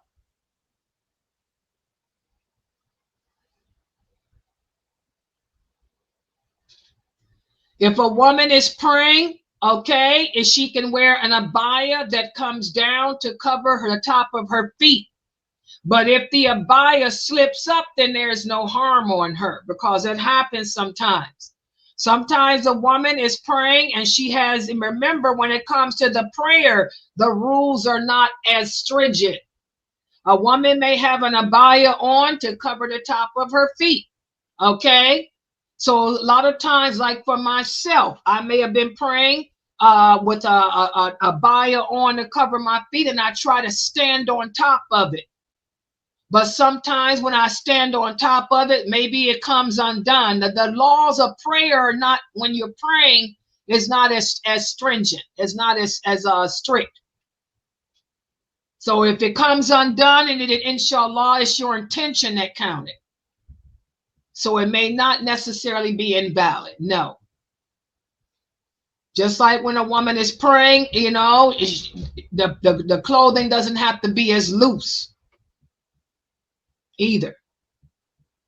If a woman is praying, okay, and she can wear an abaya that comes down to cover the top of her feet. But if the abaya slips up, then there's no harm on her, because it happens sometimes. Sometimes a woman is praying and she has, and remember, when it comes to the prayer, the rules are not as stringent. A woman may have an abaya on to cover the top of her feet. Okay. So a lot of times, like for myself, I may have been praying with a abaya on to cover my feet, and I try to stand on top of it. But sometimes when I stand on top of it, maybe it comes undone. The laws of prayer are not, when you're praying, is not as stringent, it's not as strict. So if it comes undone, and it inshallah, it's your intention that counted. So it may not necessarily be invalid. No. Just like when a woman is praying, you know, the clothing doesn't have to be as loose either.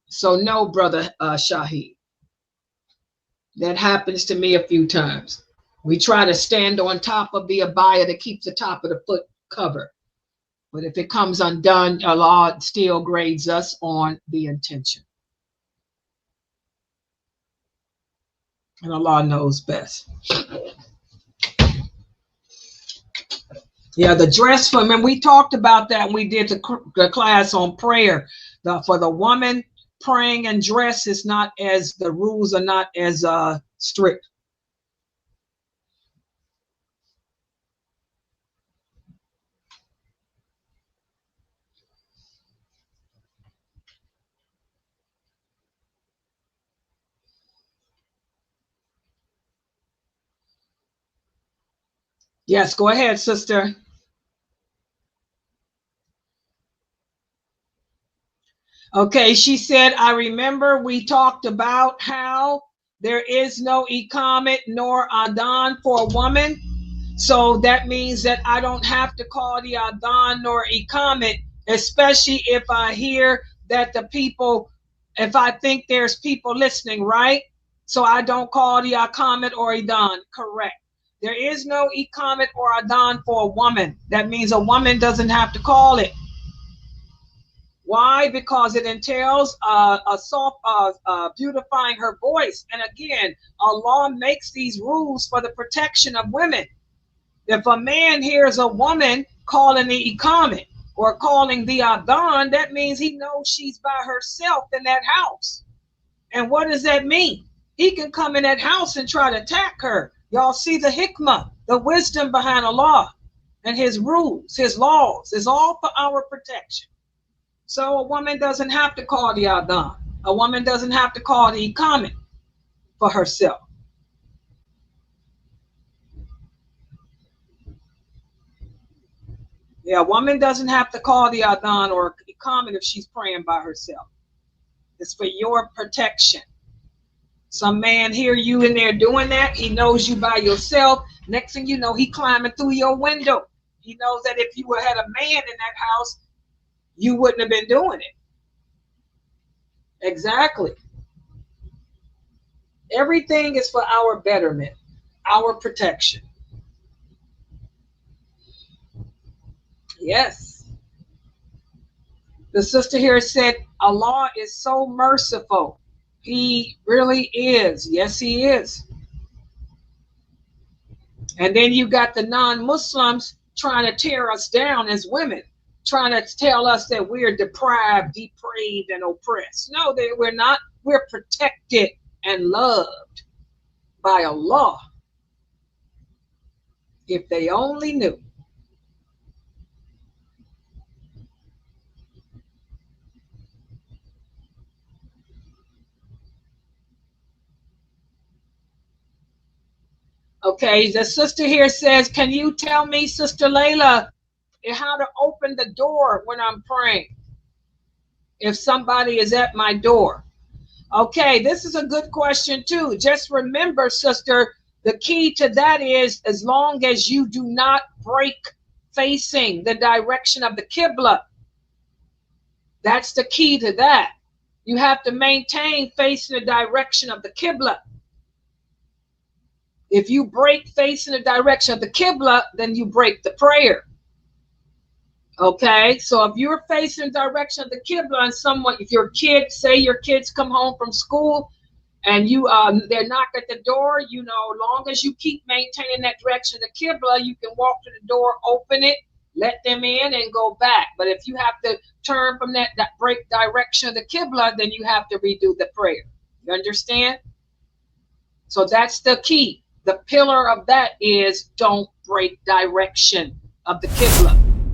So no, brother Shahid. That happens to me a few times. We try to stand on top of the abaya to keep the top of the foot covered. But if it comes undone, Allah still grades us on the intention. And Allah knows best. Yeah, the dress for, and we talked about that when we did the class on prayer. For the woman, praying and dress is not as, the rules are not as strict. Yes, go ahead, sister. Okay, she said, I remember we talked about how there is no iqamet nor adhan for a woman. So that means that I don't have to call the adhan nor iqamet, especially if I hear that the people, if I think there's people listening, right? So I don't call the iqamet or adhan, correct. There is no iqamet or adhan for a woman. That means a woman doesn't have to call it. Why? Because it entails beautifying her voice. And again, Allah makes these rules for the protection of women. If a man hears a woman calling the iqamet or calling the adhan, that means he knows she's by herself in that house. And what does that mean? He can come in that house and try to attack her. Y'all see the hikmah, the wisdom behind Allah and his rules, his laws is all for our protection. So a woman doesn't have to call the adhan. A woman doesn't have to call the iqamet for herself. Yeah, a woman doesn't have to call the adhan or iqamet if she's praying by herself. It's for your protection. Some man hear you in there doing that. He knows you by yourself. Next thing you know, he climbing through your window. He knows that if you had a man in that house, you wouldn't have been doing it. Exactly. Everything is for our betterment, our protection. Yes. The sister here said, Allah is so merciful. He really is. Yes, he is. And then you got the non-Muslims trying to tear us down as women, trying to tell us that we're deprived, depraved, and oppressed. No, we're not. We're protected and loved by Allah. If they only knew. Okay, the sister here says, can you tell me, Sister Laila, how to open the door when I'm praying if somebody is at my door? Okay, this is a good question too. Just remember, sister, the key to that is as long as you do not break facing the direction of the Qibla. That's the key to that. You have to maintain facing the direction of the Qibla. If you break facing the direction of the Qibla, then you break the prayer. Okay, so if you're facing the direction of the Qibla and someone, if your kids, say your kids come home from school and you they're knocked at the door, you know, long as you keep maintaining that direction of the Qibla, you can walk to the door, open it, let them in and go back. But if you have to turn from that break direction of the Qibla, then you have to redo the prayer. You understand? So that's the key. The pillar of that is don't break direction of the Qibla.